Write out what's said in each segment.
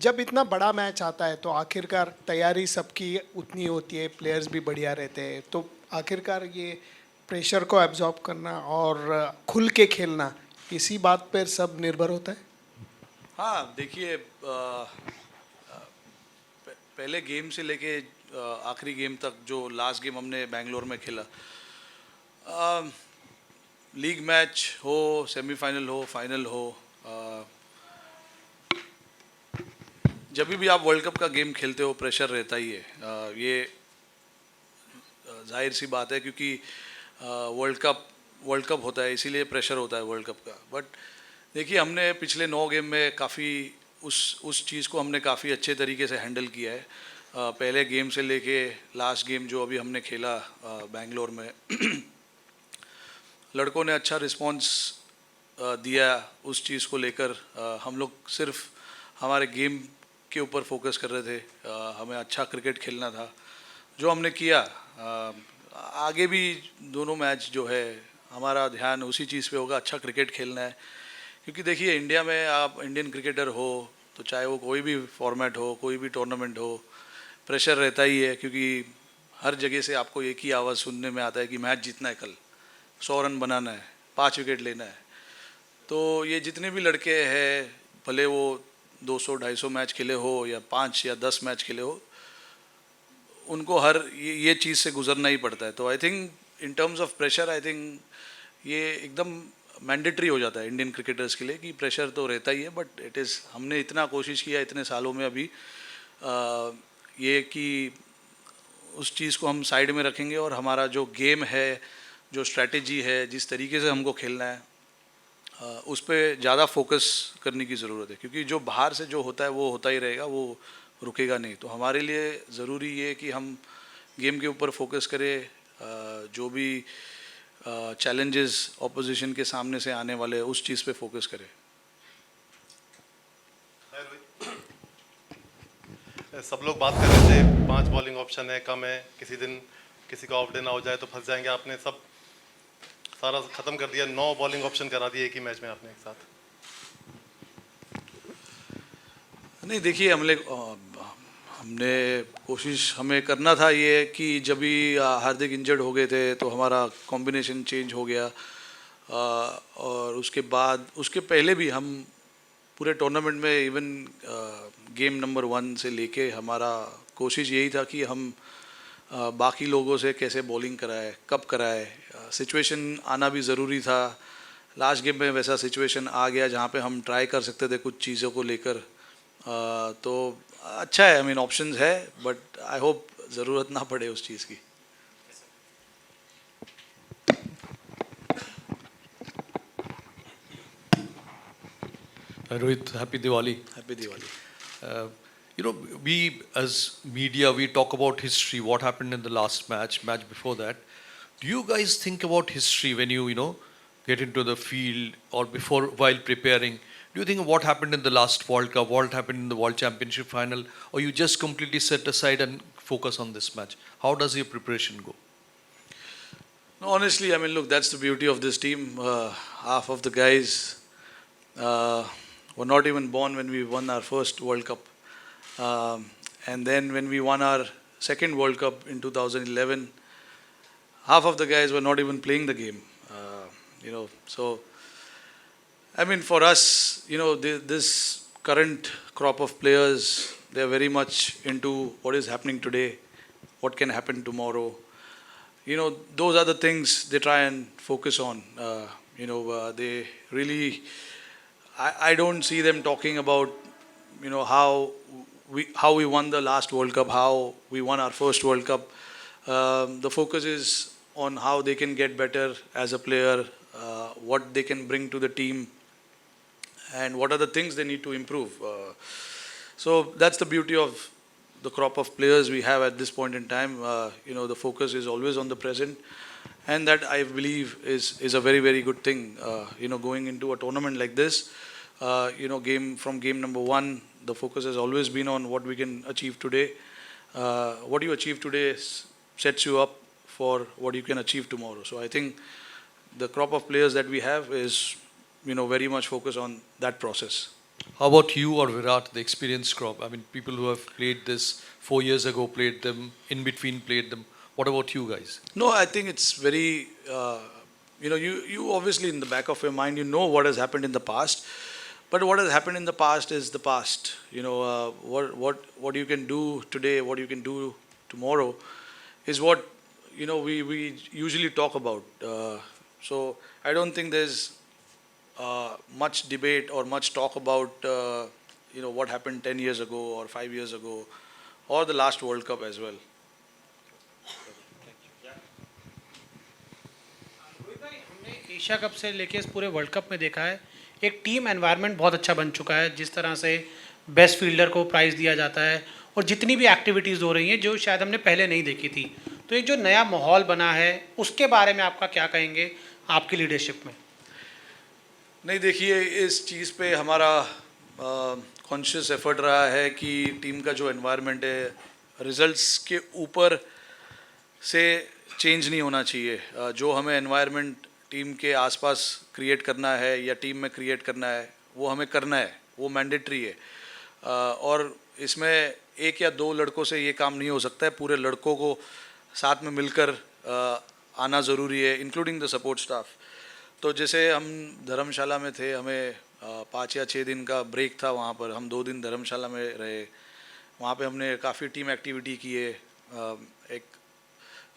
जब इतना बड़ा मैच आता है तो आखिरकार तैयारी सबकी उतनी होती है, प्लेयर्स भी बढ़िया रहते हैं, तो आखिरकार ये प्रेशर को एब्जॉर्ब करना और खुल के खेलना, इसी बात पर सब निर्भर होता है। हाँ देखिए, पहले गेम से लेके आखिरी गेम तक, जो लास्ट गेम हमने बेंगलोर में खेला, लीग मैच हो, सेमीफाइनल हो, फाइनल हो, जब भी आप वर्ल्ड कप का गेम खेलते हो प्रेशर रहता ही है। ये जाहिर सी बात है, क्योंकि वर्ल्ड कप होता है, इसीलिए प्रेशर होता है वर्ल्ड कप का। बट देखिए, हमने पिछले 9 गेम में काफ़ी उस चीज़ को हमने काफ़ी अच्छे तरीके से हैंडल किया है। पहले गेम से लेके लास्ट गेम जो अभी हमने खेला बेंगलोर में लड़कों ने अच्छा रिस्पांस दिया उस चीज़ को लेकर। हम लोग सिर्फ हमारे गेम के ऊपर फोकस कर रहे थे, हमें अच्छा क्रिकेट खेलना था, जो हमने किया। आगे भी दोनों मैच जो है हमारा ध्यान उसी चीज़ पे होगा, अच्छा क्रिकेट खेलना है। क्योंकि देखिए, इंडिया में आप इंडियन क्रिकेटर हो तो चाहे वो कोई भी फॉर्मेट हो, कोई भी टूर्नामेंट हो, प्रेशर रहता ही है। क्योंकि हर जगह से आपको एक ही आवाज़ सुनने में आता है कि मैच जीतना है, कल 100 रन बनाना है, 5 विकेट लेना है। तो ये जितने भी लड़के हैं, भले वो 200-250 मैच खेले हो या 5 या 10 मैच खेले हो, उनको हर ये चीज़ से गुजरना ही पड़ता है। तो I think in terms of pressure, I think ये एकदम मैंडेटरी हो जाता है इंडियन क्रिकेटर्स के लिए कि प्रेशर तो रहता ही है। बट इट इज़, हमने इतना कोशिश किया इतने सालों में अभी ये कि उस चीज़ को हम साइड में रखेंगे और हमारा जो गेम है, जो स्ट्रैटेजी है, जिस तरीके से हमको खेलना है, उस पर ज़्यादा फोकस करने की ज़रूरत है। क्योंकि जो बाहर से जो होता है वो होता ही रहेगा, वो रुकेगा नहीं। तो हमारे लिए ज़रूरी ये कि हम गेम के ऊपर फोकस करें, जो भी चैलेंजेस ऑपोजिशन के सामने से आने वाले हैं उस चीज़ पे फोकस करें। सब लोग बात कर रहे थे 5 बॉलिंग ऑप्शन है, कम है, किसी दिन किसी का ऑफ डे ना हो जाए तो फंस जाएंगे। आपने सब सारा ख़त्म कर दिया, 9 बॉलिंग ऑप्शन करा दिए एक ही मैच में आपने एक साथ। नहीं देखिए, हमने कोशिश हमें करना था ये कि जब भी हार्दिक इंजर्ड हो गए थे तो हमारा कॉम्बिनेशन चेंज हो गया। और उसके बाद, उसके पहले भी हम पूरे टूर्नामेंट में, इवन गेम नंबर 1 से लेके हमारा कोशिश यही था कि हम बाकी लोगों से कैसे बॉलिंग कराए, कब कराए, सिचुएशन आना भी ज़रूरी था। लास्ट गेम में वैसा सिचुएशन आ गया जहाँ पे हम ट्राई कर सकते थे कुछ चीज़ों को लेकर। तो अच्छा है, आई मीन ऑप्शंस है, बट आई होप ज़रूरत ना पड़े उस चीज़ की। Rohit, happy Diwali. Happy Diwali. You know, we as media, we talk about history, what happened in the last match before that. Do you guys think about history when you get into the field or before, while preparing? Do you think of what happened in the last World Cup, what happened in the World Championship final, or you just completely set aside and focus on this match? How does your preparation go? No, honestly, I mean, look, that's the beauty of this team. Half of the guys were not even born when we won our first World Cup. And then when we won our second World Cup in 2011, half of the guys were not even playing the game. So I mean, for us, this current crop of players, they are very much into what is happening today, what can happen tomorrow. Those are the things they try and focus on. They really, I don't see them talking about, how we won the last World Cup, how we won our first World Cup. The focus is on how they can get better as a player, what they can bring to the team, and what are the things they need to improve. So that's the beauty of the crop of players we have at this point in time. The focus is always on the present, and that I believe is a very, very good thing. Going into a tournament like this, game number 1, the focus has always been on what we can achieve today. What you achieve today sets you up for what you can achieve tomorrow. So I think the crop of players that we have is very much focused on that process. How about you or Virat, the experienced crop? I mean, people who have played this 4 years ago, played them, in between played them. What about you guys? No, I think it's very, you obviously in the back of your mind, you know what has happened in the past. But what has happened in the past is the past. What you can do today, what you can do tomorrow, is what we usually talk about. So I don't think there's much debate or much talk about what happened 10 years ago or 5 years ago or the last World Cup as well. Rohit भाई, हमने Asia cup से लेके इस पूरे world cup में देखा है एक टीम एनवायरनमेंट बहुत अच्छा बन चुका है, जिस तरह से बेस्ट फील्डर को प्राइज़ दिया जाता है और जितनी भी एक्टिविटीज़ हो रही हैं जो शायद हमने पहले नहीं देखी थी। तो एक जो नया माहौल बना है उसके बारे में आपका क्या कहेंगे आपकी लीडरशिप में? नहीं, देखिए, इस चीज़ पे हमारा कॉन्शियस एफर्ट रहा है कि टीम का जो एनवायरनमेंट है रिजल्ट्स के ऊपर से चेंज नहीं होना चाहिए। जो हमें एनवायरनमेंट टीम के आसपास क्रिएट करना है या टीम में क्रिएट करना है वो हमें करना है, वो मैंडेटरी है। और इसमें एक या दो लड़कों से ये काम नहीं हो सकता है, पूरे लड़कों को साथ में मिलकर आना ज़रूरी है, इंक्लूडिंग द सपोर्ट स्टाफ। तो जैसे हम धर्मशाला में थे, हमें 5 या 6 दिन का ब्रेक था, वहाँ पर हम 2 दिन धर्मशाला में रहे। वहाँ पे हमने काफ़ी टीम एक्टिविटी की है, एक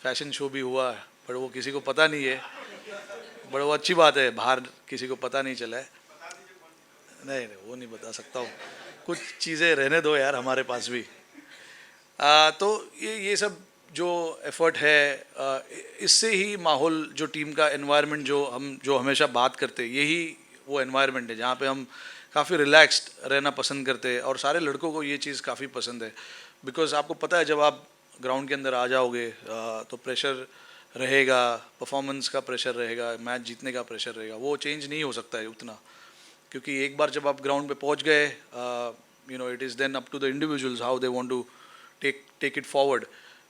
फैशन शो भी हुआ, पर वो किसी को पता नहीं है, बट वो अच्छी बात है, बाहर किसी को पता नहीं चला है। नहीं, वो नहीं बता सकता हूँ, कुछ चीज़ें रहने दो यार हमारे पास भी। तो ये सब जो एफर्ट है, इससे ही माहौल, जो टीम का एनवायरनमेंट जो हमेशा बात करते, यही वो एनवायरनमेंट है जहाँ पे हम काफ़ी रिलैक्स्ड रहना पसंद करते हैं। और सारे लड़कों को ये चीज़ काफ़ी पसंद है, बिकॉज आपको पता है जब आप ग्राउंड के अंदर आ जाओगे तो प्रेशर रहेगा, परफॉर्मेंस का प्रेशर रहेगा, मैच जीतने का प्रेशर रहेगा, वो चेंज नहीं हो सकता है उतना, क्योंकि एक बार जब आप ग्राउंड पे पहुंच गए, it is then up to the individuals how they want to take it forward.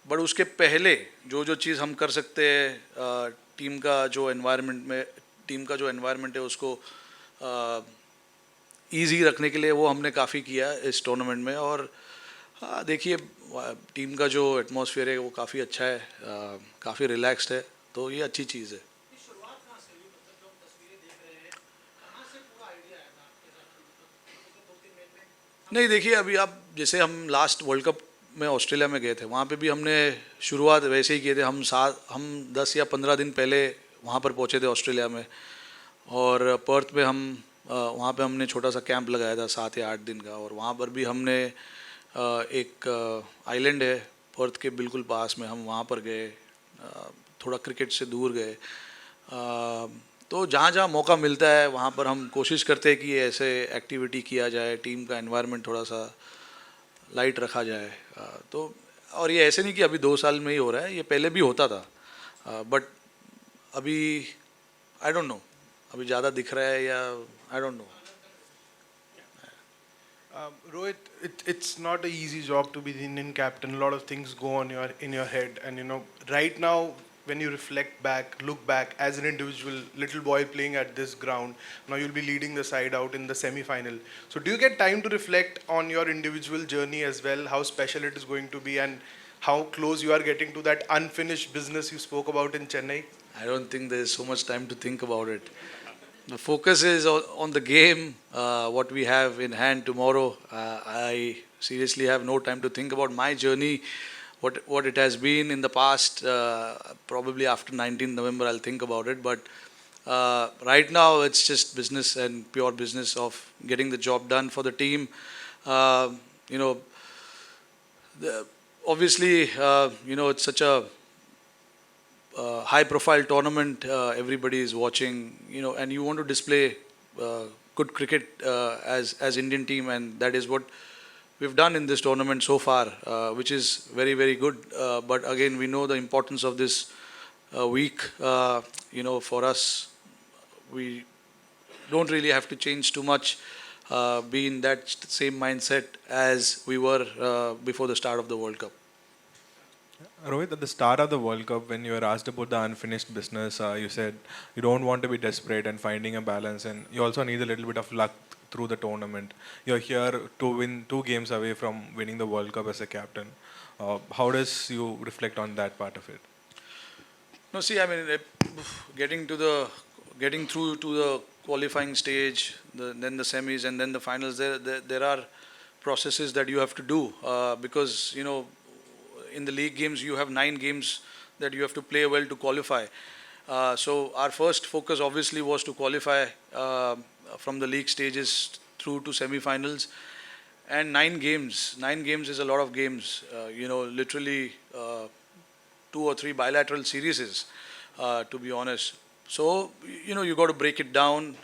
But उसके पहले जो चीज़ हम कर सकते हैं टीम का जो एनवायरनमेंट है उसको ईजी रखने के लिए, वो हमने काफ़ी किया इस टूर्नामेंट में। और देखिए, टीम का जो एटमॉस्फेयर है वो काफ़ी अच्छा है, काफ़ी रिलैक्स्ड है, तो ये अच्छी चीज़ है। नहीं, देखिए, अभी आप जैसे हम लास्ट वर्ल्ड कप में ऑस्ट्रेलिया में गए थे, वहाँ पे भी हमने शुरुआत वैसे ही किए थे। हम 10 या 15 दिन पहले वहाँ पर पहुँचे थे ऑस्ट्रेलिया में, और पर्थ में वहाँ पे हमने छोटा सा कैंप लगाया था 7 या 8 दिन का। और वहाँ पर भी हमने एक आइलैंड है पर्थ के बिल्कुल पास में, हम वहाँ पर गए, थोड़ा क्रिकेट से दूर गए। तो जहाँ जहाँ मौका मिलता है वहाँ पर हम कोशिश करते हैं कि ऐसे एक्टिविटी किया जाए, टीम का एनवायरनमेंट थोड़ा सा लाइट रखा जाए। तो और ये ऐसे नहीं कि अभी 2 साल में ही हो रहा है, ये पहले भी होता था, बट अभी आई डोंट नो, अभी ज़्यादा दिख रहा है या I don't know. Rohit, it's not an easy job to be the Indian captain. A lot of things go on in your head, and right now when you reflect back, look back as an individual, little boy playing at this ground. Now you'll be leading the side out in the semi-final. So do you get time to reflect on your individual journey as well? How special it is going to be, and how close you are getting to that unfinished business you spoke about in Chennai? I don't think there is so much time to think about it. The focus is on the game, what we have in hand tomorrow. I seriously have no time to think about my journey, what it has been in the past. Probably after 19th November I'll think about it. But right now it's just business and pure business of getting the job done for the team. Obviously, it's such a high-profile tournament. Everybody is watching, and you want to display good cricket as Indian team, and that is what we've done in this tournament so far, which is very, very good. But again, we know the importance of this week. For us, we don't really have to change too much. Be in that same mindset as we were before the start of the World Cup. Rohit, at the start of the World Cup, when you were asked about the unfinished business, you said you don't want to be desperate and finding a balance, and you also need a little bit of luck through the tournament. You're here to win 2 games away from winning the World Cup as a captain. How does you reflect on that part of it? No, see, I mean, getting through to the qualifying stage, then the semis, and then the finals. There are processes that you have to do because in the league games you have 9 games that you have to play well to qualify. So our first focus obviously was to qualify from the league stages through to semi-finals. And 9 games is a lot of games. Literally 2 or 3 bilateral series, to be honest. So you got to break it down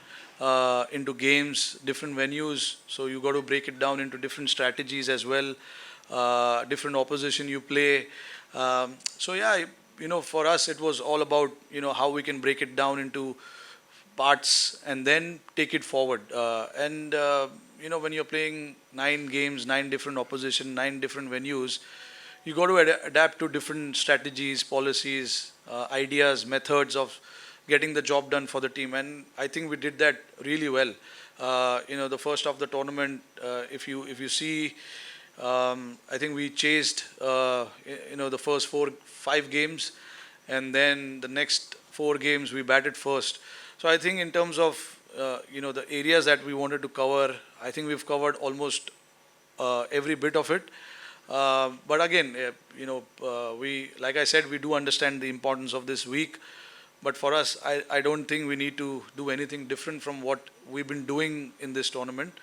into games, different venues. So you got to break it down into different strategies as well, different opposition you play. So yeah, for us it was all about how we can break it down into parts and then take it forward. And when you're playing 9 games, 9 different opposition, 9 different venues, you got to adapt to different strategies, policies, ideas, methods of getting the job done for the team. And I think we did that really well. The first of the tournament, if you see, I think we chased the first 4-5 games, and then the next 4 games we batted first. So I think in terms of the areas that we wanted to cover, I think we've covered almost every bit of it. But again, we, like I said, we do understand the importance of this week. But for us, I don't think we need to do anything different from what we've been doing in this tournament.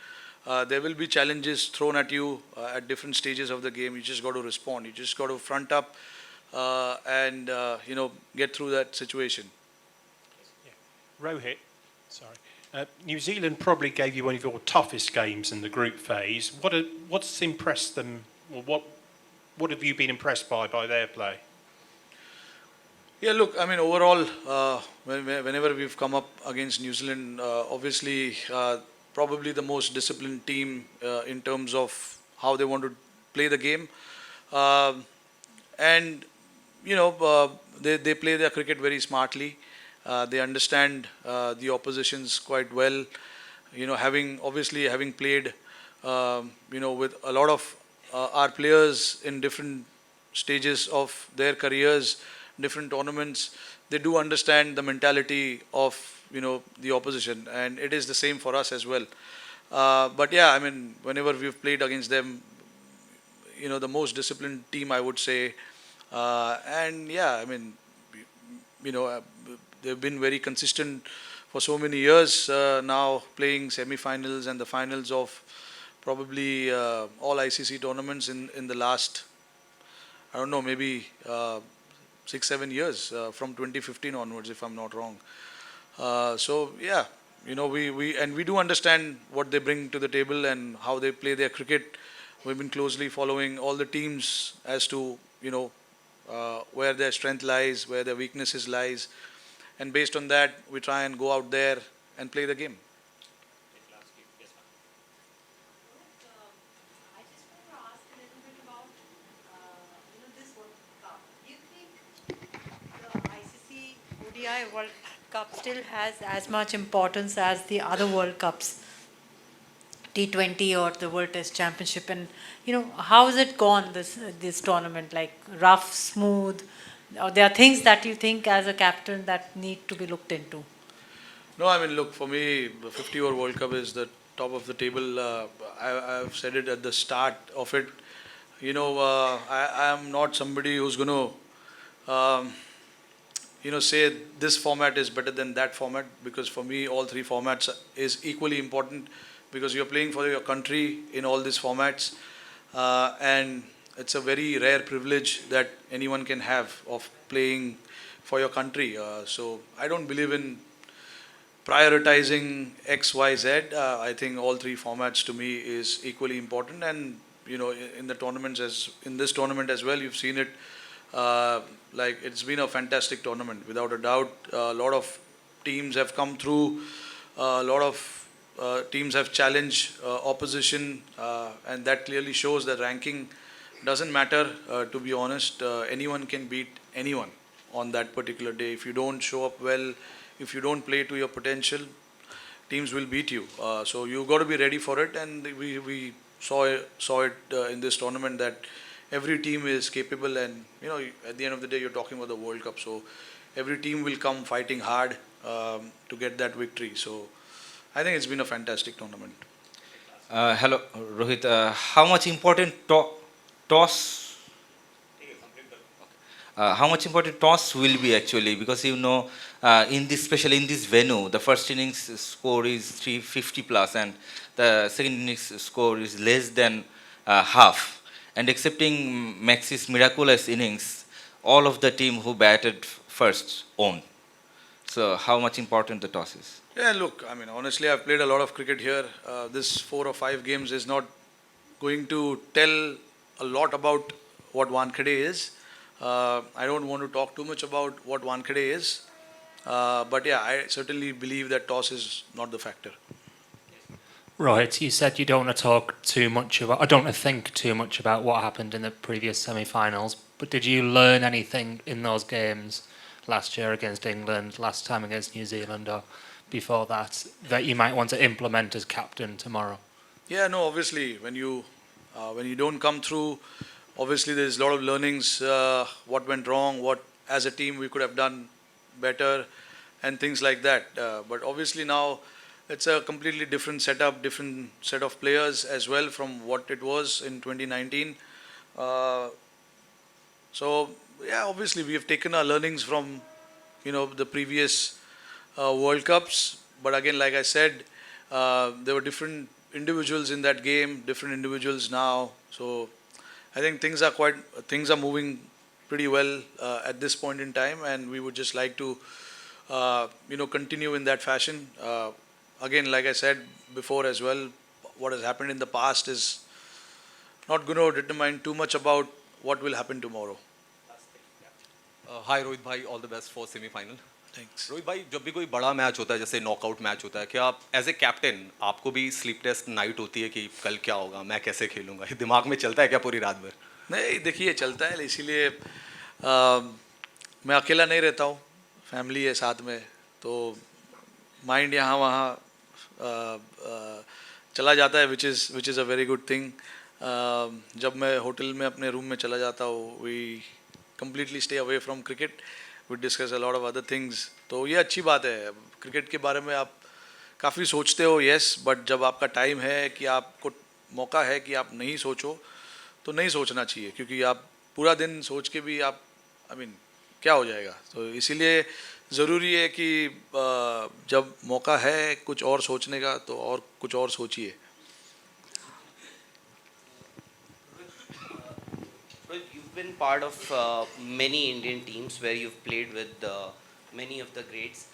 There will be challenges thrown at you at different stages of the game. You just got to respond. You just got to front up and get through that situation. Rohit, sorry. New Zealand probably gave you one of your toughest games in the group phase. What's impressed them, or what have you been impressed by their play? Yeah, look, I mean, overall, whenever we've come up against New Zealand, obviously, probably the most disciplined team in terms of how they want to play the game. And, they play their cricket very smartly. They understand the oppositions quite well. Having played, with a lot of our players in different stages of their careers, different tournaments, they do understand the mentality of the opposition, and it is the same for us as well. But yeah, I mean, whenever we've played against them, the most disciplined team, I would say. And yeah, I mean, they've been very consistent for so many years now, playing semi-finals and the finals of probably all ICC tournaments in the last, I don't know, maybe 6-7 years, from 2015 onwards, if I'm not wrong. So yeah, we do understand what they bring to the table and how they play their cricket. We've been closely following all the teams as to where their strength lies, where their weaknesses lies, and based on that, we try and go out there and play the game. I just want to ask a little bit about this World Cup. Do you think the ICC ODI World Cup still has as much importance as the other World Cups, T20 or the World Test Championship? And how has it gone this tournament? Like rough, smooth? Or there are things that you think as a captain that need to be looked into? No, I mean, look, for me, the 50-over World Cup is the top of the table. I've said it at the start of it. I am not somebody who's going to, say this format is better than that format, because for me, all 3 formats is equally important, because you're playing for your country in all these formats. And it's a very rare privilege that anyone can have of playing for your country. So I don't believe in prioritizing X, Y, Z. I think all 3 formats to me is equally important. And in the tournaments, as in this tournament as well, you've seen it. Like, it's been a fantastic tournament without a doubt. A lot of teams have come through. A lot of teams have challenged opposition, and that clearly shows that ranking doesn't matter. To be honest, anyone can beat anyone on that particular day. If you don't show up well, if you don't play to your potential, teams will beat you. So you got to be ready for it, and we saw it in this tournament that every team is capable, and at the end of the day you're talking about the World Cup, so every team will come fighting hard to get that victory. So I think it's been a fantastic tournament. Hello, Rohit. How much important toss? How much important toss will be actually, because in this, especially in this venue, the first innings score is 350 plus, and the second innings score is less than half. And excepting Max's miraculous innings, all of the team who batted first won. So how much important the toss is? Yeah, look, I mean, honestly, I've played a lot of cricket here. This 4 or 5 games is not going to tell a lot about what Wankhede is. I don't want to talk too much about what Wankhede is. But yeah, I certainly believe that toss is not the factor. Right, you said you don't want to talk too much about, I don't want to think too much about what happened in the previous semi-finals, but did you learn anything in those games last year against England, last time against New Zealand, or before that you might want to implement as captain tomorrow? Yeah, no, obviously, when you don't come through, obviously there's a lot of learnings, what went wrong, what as a team we could have done better, and things like that. But obviously now it's a completely different setup, different set of players as well from what it was in 2019. So yeah, obviously we have taken our learnings from the previous World Cups. But again, like I said, there were different individuals in that game, different individuals now. So I think things are moving pretty well at this point in time, and we would just like to continue in that fashion. Again, like I said before as well, what has happened in the past is not going to determine too much about what will happen tomorrow. हाय रोहित भाई, all the best for semifinal. Thanks. Rohit भाई, जब भी कोई बड़ा match होता है, जैसे knockout match होता है, क्या आप एज ए कैप्टन आपको भी स्लीपलेस नाइट होती है कि कल क्या होगा, मैं कैसे खेलूंगा, ये दिमाग में चलता है क्या पूरी रात भर? नहीं, देखिए चलता है, इसीलिए मैं अकेला नहीं रहता हूँ, फैमिली है साथ में, तो माइंड यहाँ वहाँ चला जाता है, which is a very good thing. जब मैं होटल में अपने रूम में चला जाता हूँ, we completely stay away from cricket. We discuss a lot of other things. तो ये अच्छी बात है. क्रिकेट के बारे में आप काफ़ी सोचते हो, yes, बट जब आपका टाइम है कि आपको मौका है कि आप नहीं सोचो, तो नहीं सोचना चाहिए, क्योंकि आप पूरा दिन सोच के भी आप क्या हो जाएगा. तो इसीलिए ज़रूरी है कि जब मौका है कुछ और सोचने का, तो और कुछ और सोचिए. Been part of many Indian teams where you've played with many of the greats.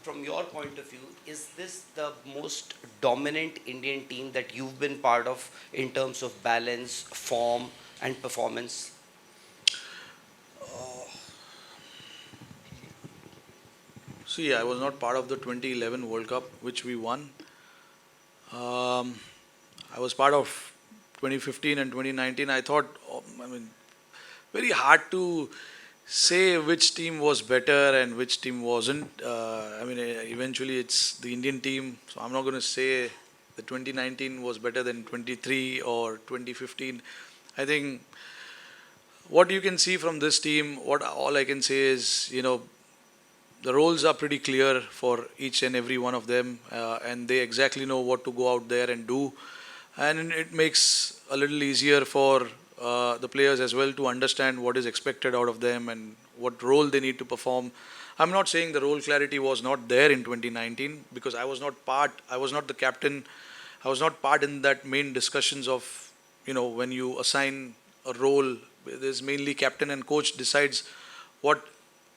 From your point of view, is this the most dominant Indian team that you've been part of in terms of balance, form, and performance? See, I was not part of the 2011 World Cup, which we won. I was part of 2015 and 2019. I thought, very hard to say which team was better and which team wasn't. Eventually it's the Indian team, so I'm not going to say that 2019 was better than 23 or 2015. I think what you can see from this team, all I can say is, the roles are pretty clear for each and every one of them, and they exactly know what to go out there and do, and it makes a little easier for the players as well to understand what is expected out of them and what role they need to perform. I'm not saying the role clarity was not there in 2019, because I was not the captain, I was not part in that main discussions of, when you assign a role, there's mainly captain and coach decides what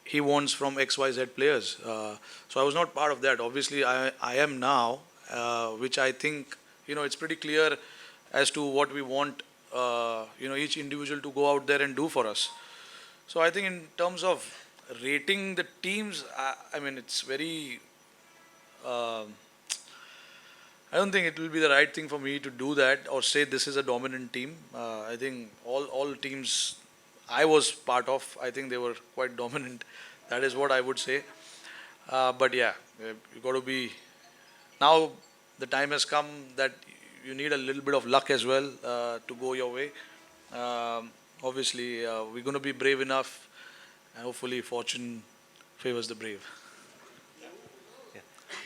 he wants from XYZ players. So I was not part of that. Obviously I am now, which I think, it's pretty clear as to what we want each individual to go out there and do for us. So I think in terms of rating the teams, it's very I don't think it will be the right thing for me to do that or say this is a dominant team. I think all teams I was part of, I think they were quite dominant. That is what I would say. But yeah, you got to be now the time has come that you need a little bit of luck as well to go your way. Obviously, we're going to be brave enough, and hopefully fortune favors the brave.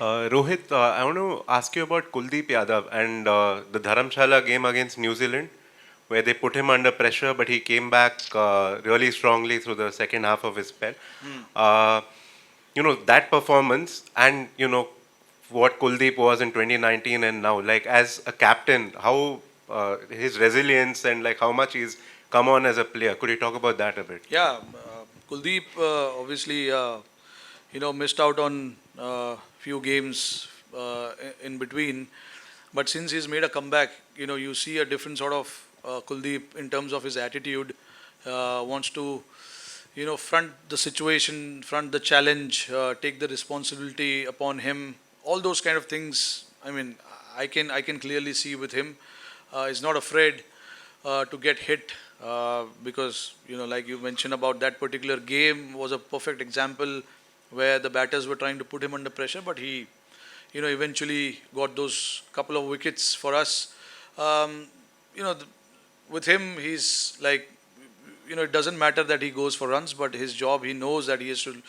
Rohit, I want to ask you about Kuldeep Yadav and the Dharamshala game against New Zealand, where they put him under pressure, but he came back really strongly through the second half of his spell. That performance and, what Kuldeep was in 2019 and now, like as a captain, how his resilience and like how much he's come on as a player. Could you talk about that a bit? Yeah, Kuldeep obviously, missed out on few games in between, but since he's made a comeback, you see a different sort of Kuldeep in terms of his attitude. Wants to, front the situation, front the challenge, take the responsibility upon him. All those kind of things. I mean, I can clearly see with him. He's not afraid to get hit because like you mentioned about that particular game was a perfect example where the batters were trying to put him under pressure, but he eventually got those couple of wickets for us. With him, he's like, it doesn't matter that he goes for runs, but his job, he knows that he has to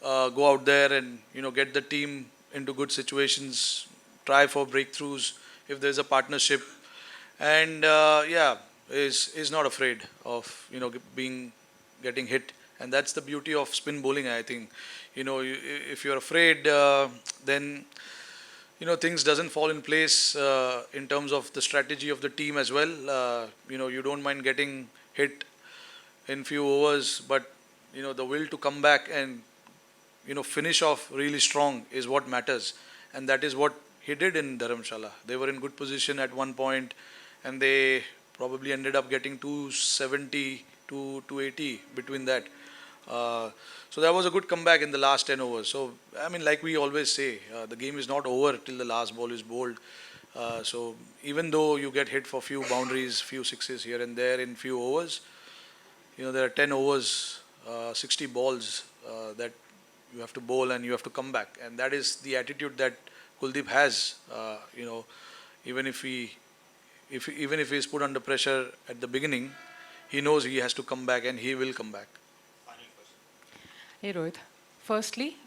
go out there and get the team into good situations, try for breakthroughs if there's a partnership, and is not afraid of getting hit, and that's the beauty of spin bowling. I think if you're afraid, then things doesn't fall in place in terms of the strategy of the team as well. You don't mind getting hit in few overs, but the will to come back and finish off really strong is what matters, and that is what he did in Dharamshala. They were in good position at one point, and they probably ended up getting 270 to 280 between that. So that was a good comeback in the last 10 overs. So, I mean, like we always say, the game is not over till the last ball is bowled. So even though you get hit for few boundaries, few sixes here and there in few overs, there are 10 overs, 60 balls that you have to bowl and you have to come back. And that is the attitude that Kuldeep has. Even if he is put under pressure at the beginning, he knows he has to come back and he will come back. Hey Rohit, firstly,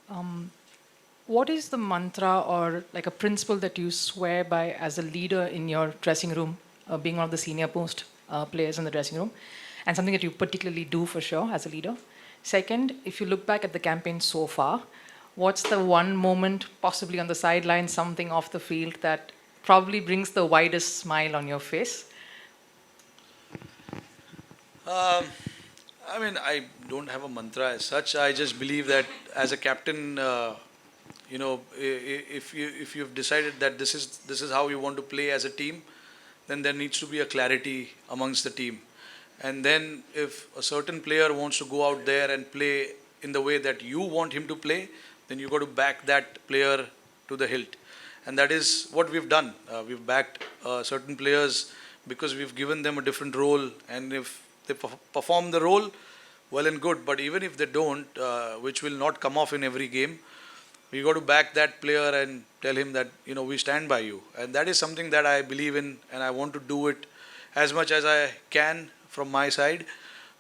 what is the mantra or like a principle that you swear by as a leader in your dressing room, being one of the senior most players in the dressing room, and something that you particularly do for sure as a leader? Second, if you look back at the campaign so far, what's the one moment, possibly on the sideline, something off the field, that probably brings the widest smile on your face? I mean, I don't have a mantra as such. I just believe that as a captain, if you've decided that this is how you want to play as a team, then there needs to be a clarity amongst the team. And then if a certain player wants to go out there and play in the way that you want him to play, then you got to back that player to the hilt. And that is what we've done. We've backed certain players because we've given them a different role, and if they perform the role, well and good. But even if they don't, which will not come off in every game, we got to back that player and tell him that we stand by you. And that is something that I believe in, and I want to do it as much as I can from my side.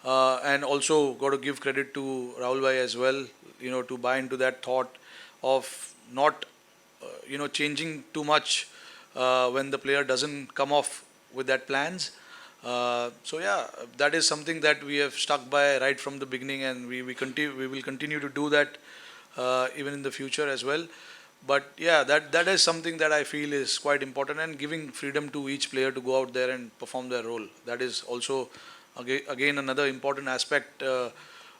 And also got to give credit to Rahul Bhai as well, to buy into that thought of not changing too much when the player doesn't come off with that plans. So yeah, that is something that we have stuck by right from the beginning, and we will continue to do that even in the future as well. But yeah, that is something that I feel is quite important, and giving freedom to each player to go out there and perform their role. That is also again another important aspect of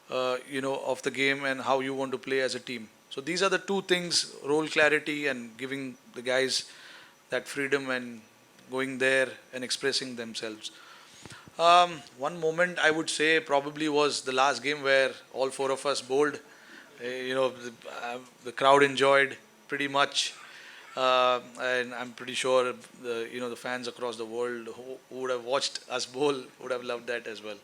the game and how you want to play as a team. So these are the two things: role clarity and giving the guys that freedom and going there and expressing themselves. One moment I would say probably was the last game where all four of us bowled. The crowd enjoyed pretty much, and I'm pretty sure the fans across the world who would have watched us bowl would have loved that as well.